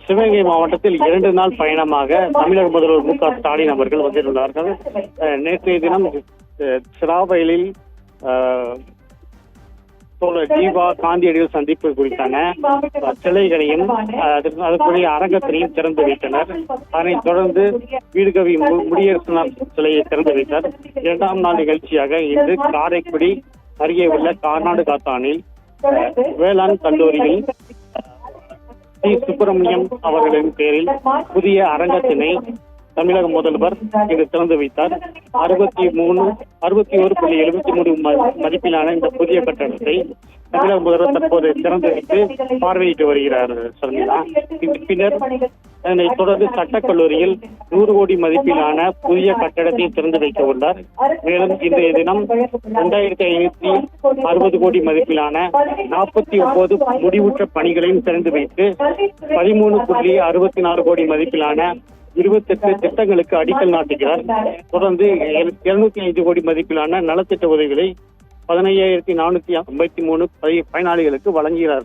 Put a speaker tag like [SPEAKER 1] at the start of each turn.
[SPEAKER 1] சிவகங்கை மாவட்டத்தில் 2 நாள் பயணமாக தமிழக முதல்வர் மு.க.ஸ்டாலின் அவர்கள் வந்துள்ளார்கள். நேற்றைய தினம் சிராவயலில் ஜீவா காந்தியடிகள் சந்திப்பு குறித்தான சிலைகளையும் அதுக்குரிய அரங்கத்தினையும் திறந்து வைத்தனர். அதனைத் தொடர்ந்து வீடுகவி முடியரசனார் சிலையை திறந்து வைத்தார். 2ஆம் நாள் நிகழ்ச்சியாக இன்று காரைக்குடி அருகே உள்ள கார்நாடு காத்தானில் வேளாண் கல்லூரியில் சி சுப்பிரமணியம் அவர்களின் பேரில் புதிய அரங்கத்தினை தமிழக முதல்வர் இன்று திறந்து வைத்தார். 61.73 மதிப்பிலான இந்த புதிய கட்டடத்தை தமிழக முதல்வர் தற்போது திறந்து வைத்து பார்வையிட்டு வருகிறார். பின்னர் அதனைத் தொடர்ந்து சட்டக்கல்லூரியில் 100 கோடி மதிப்பிலான புதிய கட்டடத்தை திறந்து வைக்க உள்ளார். மேலும் இன்றைய தினம் 2560 கோடி மதிப்பிலான 49 முடிவுற்ற பணிகளையும் திறந்து வைத்து 13.64 கோடி மதிப்பிலான 28 திட்டங்களுக்கு அடிக்கல் நாட்டுகிறார். தொடர்ந்து 205 கோடி மதிப்பிலான நலத்திட்ட உதவிகளை 15,453 பயனாளிகளுக்கு வழங்குகிறார்.